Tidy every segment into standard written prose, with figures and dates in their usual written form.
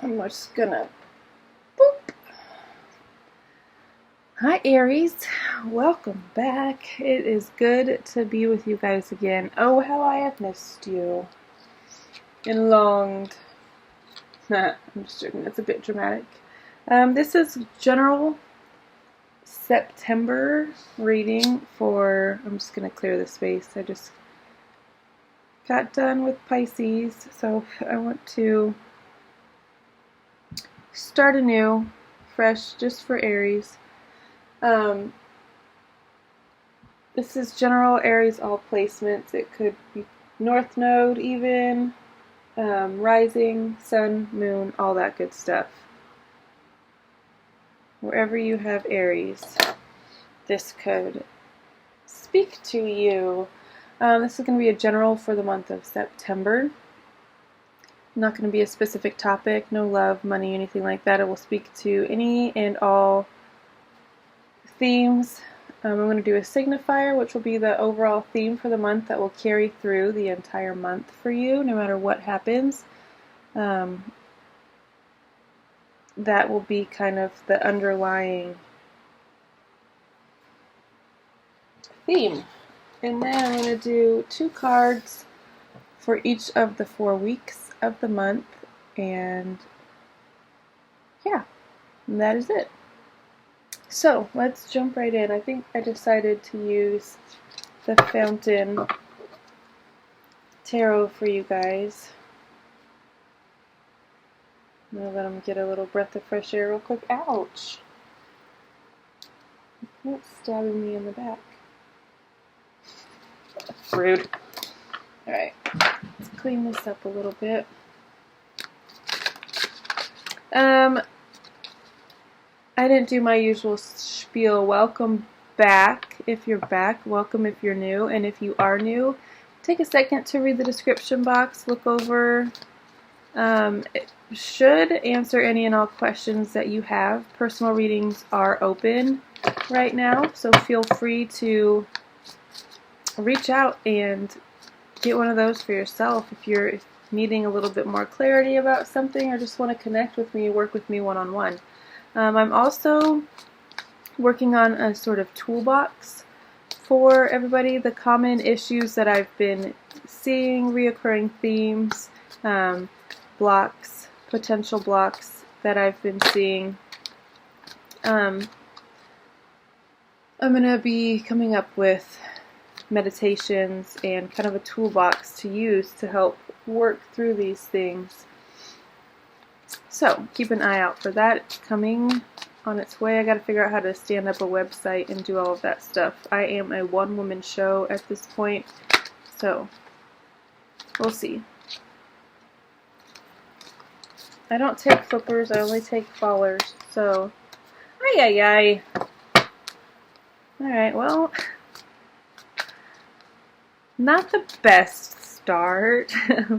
I'm just gonna boop. Hi Aries, welcome back. It is good to be with you guys again. Oh, how I have missed you and longed. I'm just joking, that's a bit dramatic. This is general September reading for, I'm just gonna clear the space. I just got done with Pisces, so I want to start anew, fresh, just for Aries. This is general Aries all placements. It could be North Node even, rising, sun, moon, all that good stuff. Wherever you have Aries, this could speak to you. This is going to be a general for the month of September. Not going to be a specific topic, no love, money, anything like that. It will speak to any and all themes. I'm going to do a signifier, which will be the overall theme for the month that will carry through the entire month for you, no matter what happens. That will be kind of the underlying theme. And then I'm going to do 2 cards for each of the 4 weeks of the month. And yeah, and that is it. So let's jump right in. I think I decided to use the Fountain Tarot for you guys. I'm going to let them get a little breath of fresh air real quick. Ouch! It's stabbing me in the back. Rude. Alright, let's clean this up a little bit. I didn't do my usual spiel. Welcome back if you're back. Welcome if you're new. And if you are new, take a second to read the description box. Look over. It should answer any and all questions that you have. Personal readings are open right now, so feel free to reach out and get one of those for yourself if you're needing a little bit more clarity about something or just want to connect with me, work with me one-on-one. I'm also working on a sort of toolbox for everybody. The common issues that I've been seeing, reoccurring themes, blocks, potential blocks that I've been seeing. I'm going to be coming up with meditations and kind of a toolbox to use to help work through these things. So keep an eye out for that. It's coming on its way. I got to figure out how to stand up a website and do all of that stuff. I am a one-woman show at this point, so we'll see. I don't take flippers, I only take fallers, so ay. Alright, well, not the best start.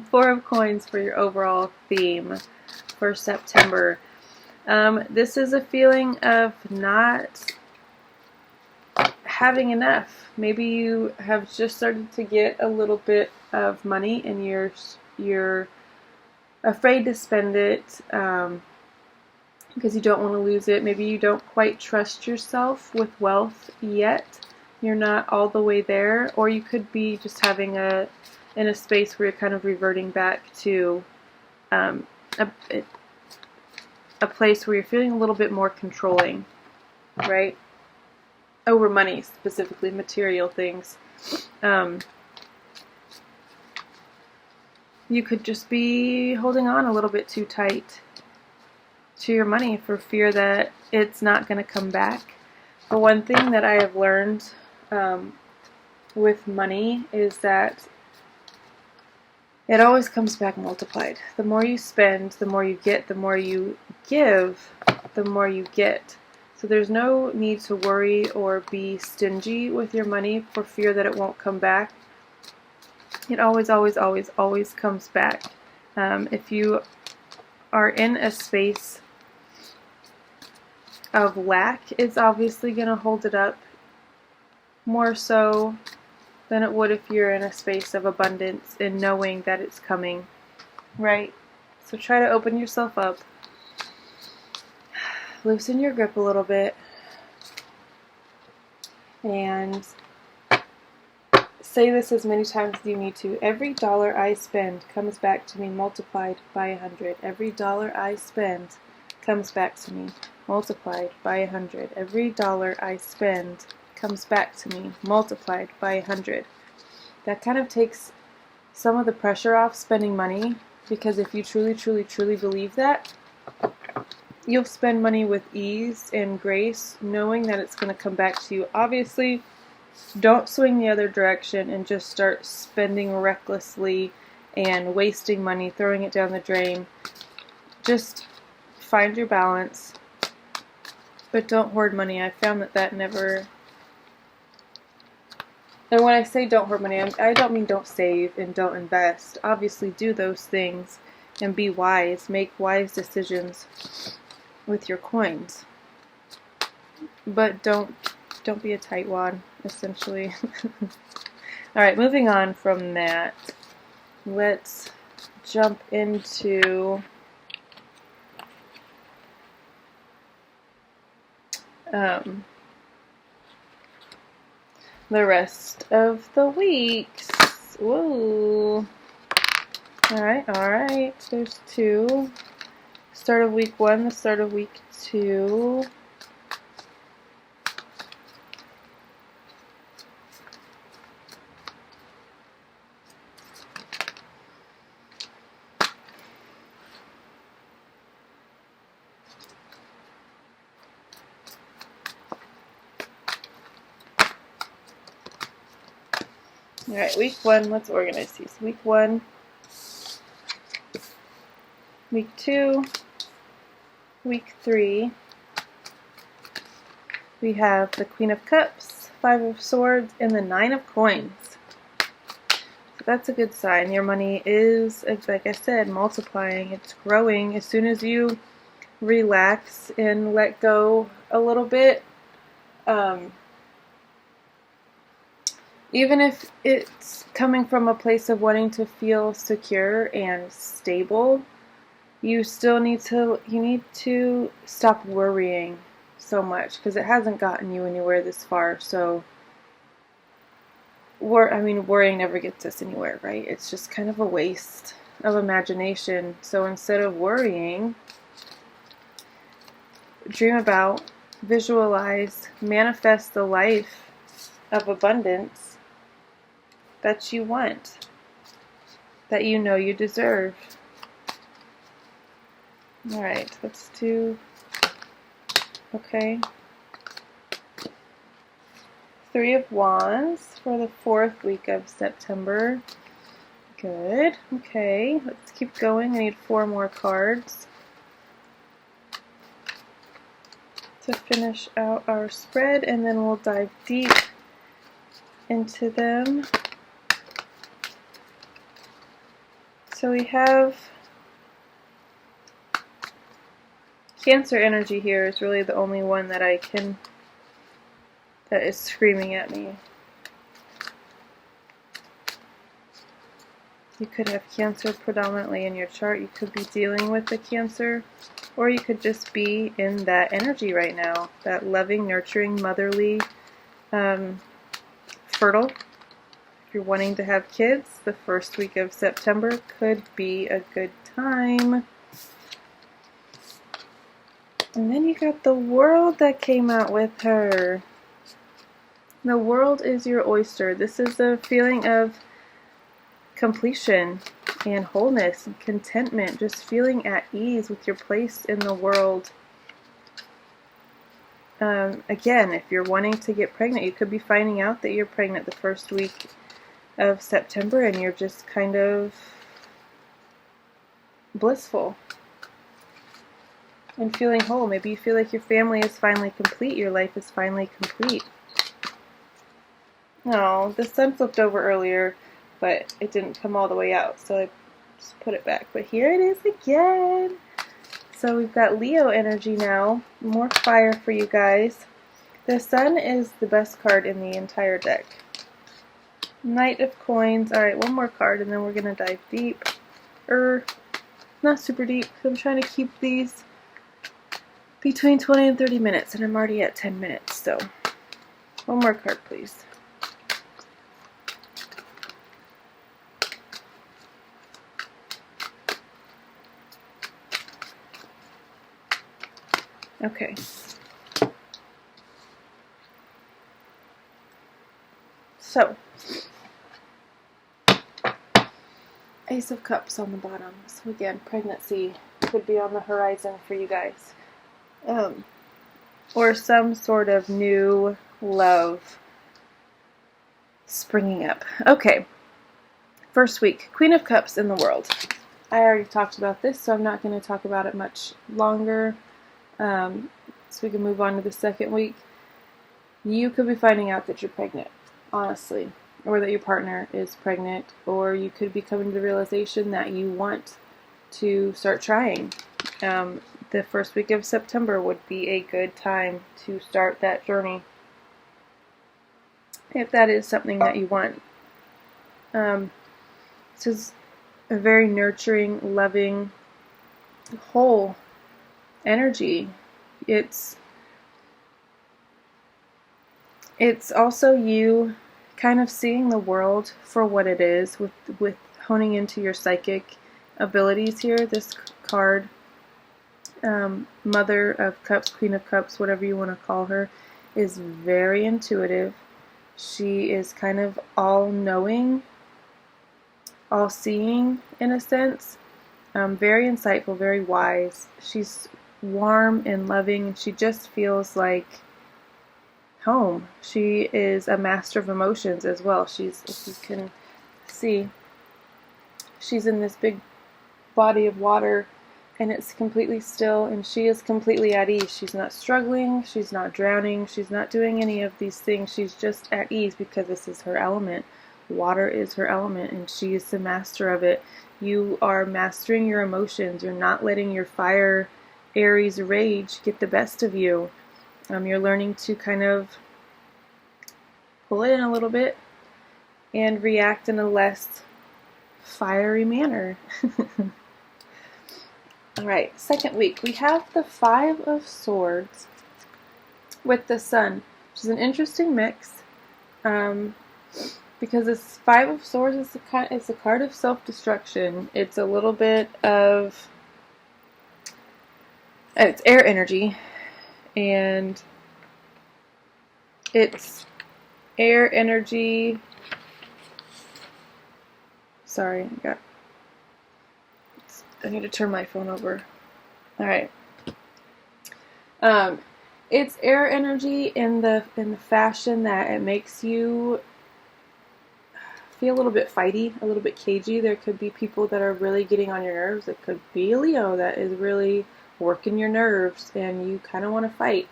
4 of coins for your overall theme for September. This is a feeling of not having enough. Maybe you have just started to get a little bit of money and you're afraid to spend it because you don't want to lose it. Maybe you don't quite trust yourself with wealth yet. You're not all the way there, or you could be just having in a space where you're kind of reverting back to a place where you're feeling a little bit more controlling, right? Over money, specifically material things. You could just be holding on a little bit too tight to your money for fear that it's not going to come back. But one thing that I have learned with money is that it always comes back multiplied. The more you spend, the more you get. The more you give, the more you get. So there's no need to worry or be stingy with your money for fear that it won't come back. It always comes back. If you are in a space of lack, it's obviously going to hold it up more so than it would if you're in a space of abundance and knowing that it's coming, right? So try to open yourself up loosen your grip a little bit and say this as many times as you need to. Every dollar I spend comes back to me multiplied by 100. Every dollar I spend comes back to me multiplied by 100. Every dollar I spend comes back to me multiplied by 100. That kind of takes some of the pressure off spending money, because if you truly, truly, truly believe that, you'll spend money with ease and grace, knowing that it's going to come back to you. Obviously, don't swing the other direction and just start spending recklessly and wasting money, throwing it down the drain. Just find your balance, but don't hoard money. I found that never... And when I say don't hoard money, I don't mean don't save and don't invest. Obviously, do those things and be wise. Make wise decisions with your coins. But don't be a tightwad, essentially. Alright, moving on from that, let's jump into the rest of the weeks. Whoa. Alright. There's 2. Start of week 1, the start of week 2. Alright, week 1, let's organize these. Week 1, week 2, week 3, we have the Queen of Cups, 5 of Swords, and the 9 of Coins. So that's a good sign. Your money is, like I said, multiplying. It's growing. As soon as you relax and let go a little bit, even if it's coming from a place of wanting to feel secure and stable, you still need to stop worrying so much, because it hasn't gotten you anywhere this far. So worrying never gets us anywhere, right? It's just kind of a waste of imagination. So instead of worrying, dream about, visualize, manifest the life of abundance that you want, that you know you deserve. Alright, let's do, okay, 3 of Wands for the 4th week of September. Good. Okay, let's keep going. I need 4 more cards to finish out our spread, and then we'll dive deep into them. So we have Cancer energy here is really the only one that that is screaming at me. You could have Cancer predominantly in your chart. You could be dealing with the Cancer, or you could just be in that energy right now, that loving, nurturing, motherly, fertile. If you're wanting to have kids, the 1st week of September could be a good time. And then you got the World that came out with her. The World is your oyster. This is a feeling of completion and wholeness and contentment, just feeling at ease with your place in the world. Again, if you're wanting to get pregnant, you could be finding out that you're pregnant the 1st week of September, and you're just kind of blissful and feeling whole. Maybe you feel like your family is finally complete, your life is finally complete. Oh, the sun flipped over earlier, but it didn't come all the way out, so I just put it back. But here it is again. So we've got Leo energy now, more fire for you guys. The Sun is the best card in the entire deck. Knight of Coins. Alright, one more card and then we're going to dive deep. Not super deep, because I'm trying to keep these between 20 and 30 minutes, and I'm already at 10 minutes, so one more card, please. Okay. So, Ace of Cups on the bottom. So again, pregnancy could be on the horizon for you guys. Or some sort of new love springing up. Okay. First week, Queen of Cups in the world. I already talked about this, so I'm not going to talk about it much longer. So we can move on to the second week. You could be finding out that you're pregnant, honestly, or that your partner is pregnant, or you could be coming to the realization that you want to start trying. The first week of September would be a good time to start that journey, if that is something that you want. This is a very nurturing, loving, whole energy. It's also you kind of seeing the world for what it is, with honing into your psychic abilities here. This card, Mother of Cups, Queen of Cups, whatever you want to call her, is very intuitive. She is kind of all-knowing, all-seeing in a sense. Very insightful, very wise. She's warm and loving, and she just feels like home. She is a master of emotions as well. She's, if you can see, she's in this big body of water, and it's completely still, and she is completely at ease. She's not struggling, she's not drowning, she's not doing any of these things. She's just at ease because this is her element. Water is her element, and she is the master of it. You are mastering your emotions. You're not letting your fire, Aries rage get the best of you. You're learning to kind of pull it in a little bit and react in a less fiery manner. Alright, second week. We have the Five of Swords with the Sun, which is an interesting mix. Because this Five of Swords is a card of self-destruction. It's a little bit of... it's air energy. And it's air energy... Sorry, I need to turn my phone over. Alright. It's air energy in the fashion that it makes you feel a little bit fighty, a little bit cagey. There could be people that are really getting on your nerves. It could be a Leo that is really working your nerves and you kind of want to fight.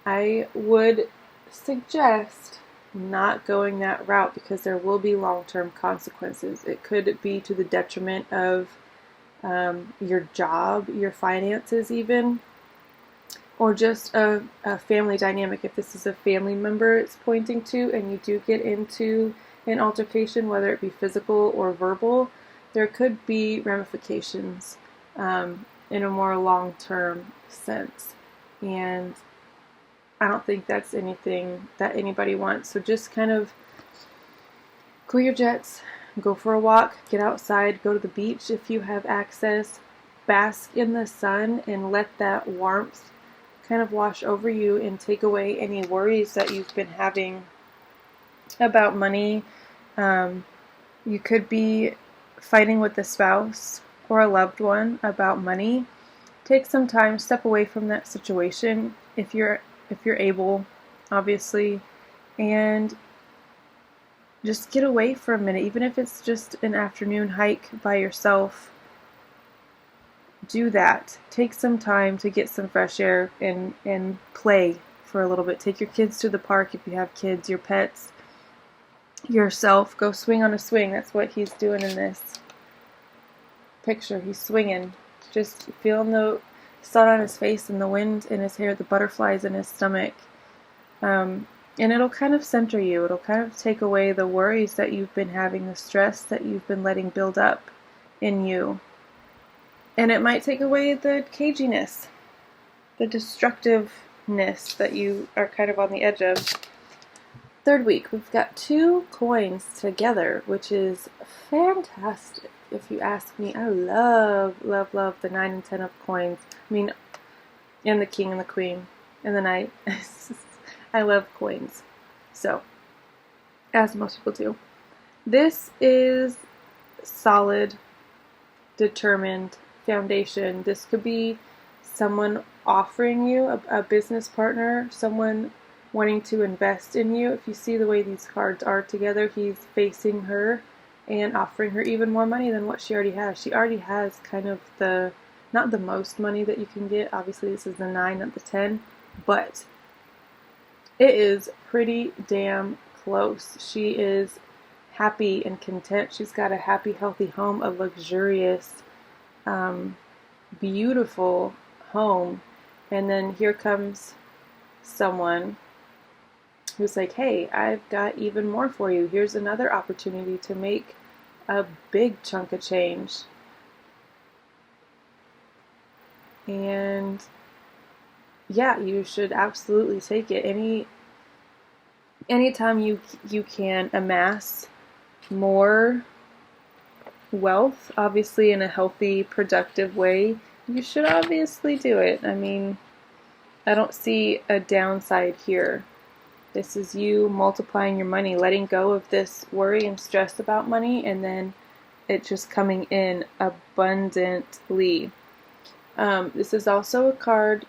I would suggest not going that route because there will be long-term consequences. It could be to the detriment of your job, your finances even, or just a family dynamic. If this is a family member it's pointing to and you do get into an altercation, whether it be physical or verbal, there could be ramifications in a more long-term sense. And I don't think that's anything that anybody wants. So just kind of cool your jets, go for a walk, get outside, go to the beach if you have access, bask in the sun and let that warmth kind of wash over you and take away any worries that you've been having about money. You could be fighting with a spouse or a loved one about money. Take some time, step away from that situation if you're able, obviously, and just get away for a minute. Even if it's just an afternoon hike by yourself, do that. Take some time to get some fresh air and play for a little bit. Take your kids to the park if you have kids, your pets, yourself. Go swing on a swing. That's what he's doing in this picture. He's swinging, just feeling the sun on his face and the wind in his hair, the butterflies in his stomach. And it'll kind of center you. It'll kind of take away the worries that you've been having, the stress that you've been letting build up in you. And it might take away the caginess. the destructiveness that you are kind of on the edge of. Third week, we've got 2 coins together, which is fantastic. If you ask me, I love the 9 and 10 of coins. I mean, and the king and the queen and the knight. I love coins. So, as most people do. This is solid, determined foundation. This could be someone offering you, a business partner, someone wanting to invest in you. If you see the way these cards are together, he's facing her and offering her even more money than what she already has. She already has kind of the, not the most money that you can get. Obviously, this is the 9, not the 10, but it is pretty damn close. She is happy and content. She's got a happy, healthy home, a luxurious, beautiful home. And then here comes someone who's like, hey, I've got even more for you. Here's another opportunity to make a big chunk of change. And yeah, you should absolutely take it. Anytime you can amass more wealth, obviously in a healthy, productive way, you should obviously do it. I mean, I don't see a downside here. This is you multiplying your money, letting go of this worry and stress about money, and then it just coming in abundantly. This is also a card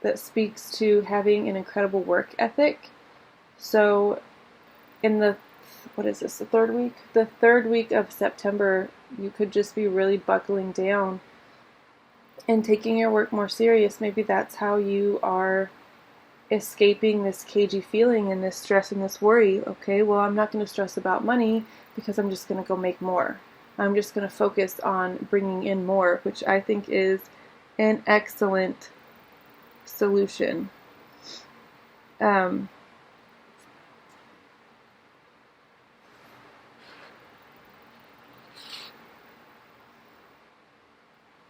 that speaks to having an incredible work ethic. So in the, what is this, the third week? The third week of September, you could just be really buckling down and taking your work more serious. Maybe that's how you are escaping this cagey feeling and this stress and this worry. Okay, well, I'm not going to stress about money because I'm just going to go make more. I'm just going to focus on bringing in more, which I think is an excellent solution.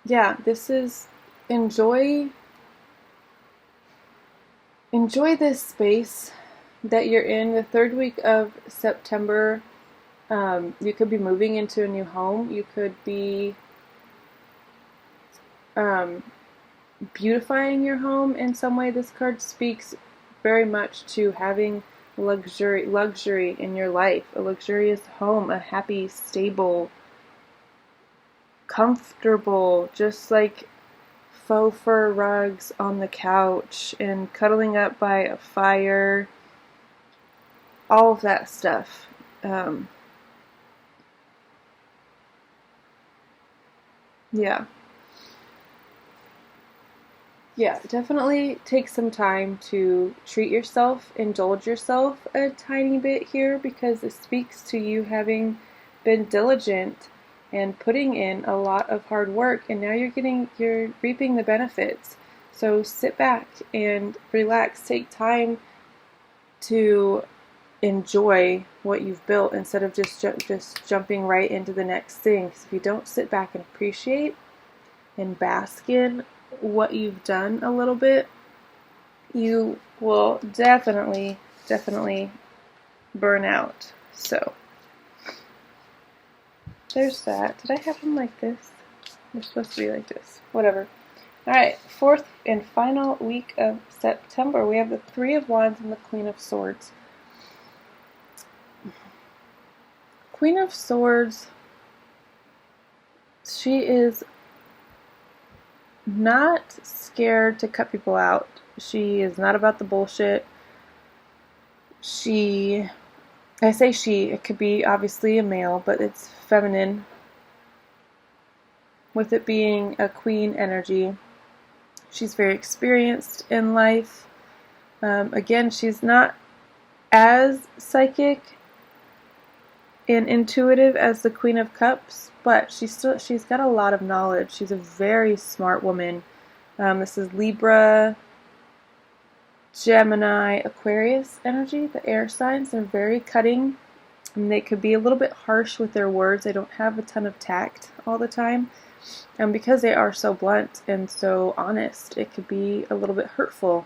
Yeah, this is enjoy this space that you're in. The third week of September, you could be moving into a new home. You could be beautifying your home in some way. This card speaks very much to having luxury in your life, a luxurious home, a happy, stable, comfortable, just like faux fur rugs on the couch and cuddling up by a fire, all of that stuff. Yeah, definitely take some time to treat yourself, indulge yourself a tiny bit here, because it speaks to you having been diligent and putting in a lot of hard work, and now you're reaping the benefits. So sit back and relax, take time to enjoy what you've built instead of just jumping right into the next thing. Because if you don't sit back and appreciate and bask in what you've done a little bit, you will definitely burn out. So there's that. Did I have them like this? They're supposed to be like this. Whatever. Alright, fourth and final week of September. We have the Three of Wands and the Queen of Swords. Queen of Swords, she is not scared to cut people out. She is not about the bullshit. I say she, it could be obviously a male, but it's feminine, with it being a queen energy. She's very experienced in life. Again, she's not as psychic and intuitive as the Queen of Cups, but she's got a lot of knowledge. She's a very smart woman. This is Libra, Gemini, Aquarius energy, the air signs. They're very cutting, and they could be a little bit harsh with their words. They don't have a ton of tact all the time, And because they are so blunt and so honest, it could be a little bit hurtful.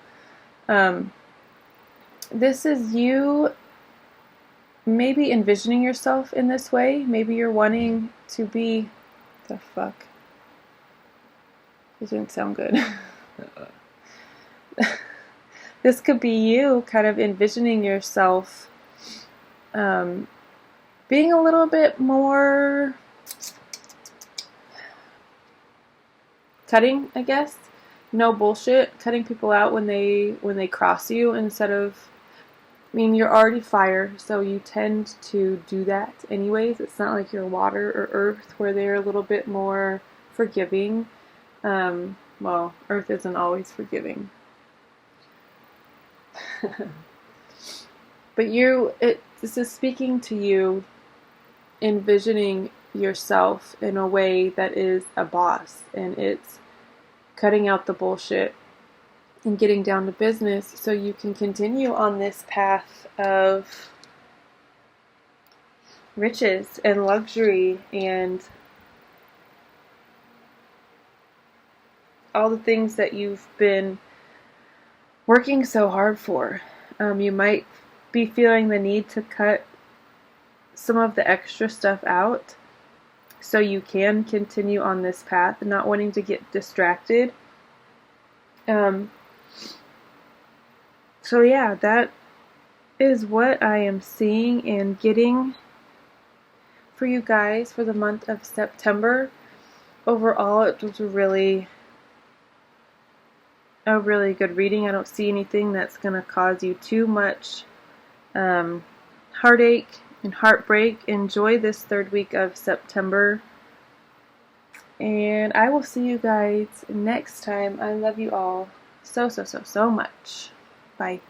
This is you maybe envisioning yourself in this way. Maybe you're wanting to be... The fuck? This didn't sound good. This could be you kind of envisioning yourself being a little bit more cutting, I guess. No bullshit. Cutting people out when they cross you instead of... I mean, you're already fire, so you tend to do that anyways. It's not like you're water or earth where they're a little bit more forgiving. Well, earth isn't always forgiving. But this is speaking to you, envisioning yourself in a way that is a boss, and it's cutting out the bullshit and getting down to business so you can continue on this path of riches and luxury and all the things that you've been working so hard for. You might be feeling the need to cut some of the extra stuff out so you can continue on this path and not wanting to get distracted. So yeah, that is what I am seeing and getting for you guys for the month of September. Overall, it was a really good reading. I don't see anything that's going to cause you too much heartache and heartbreak. Enjoy this third week of September. And I will see you guys next time. I love you all so much. Bye.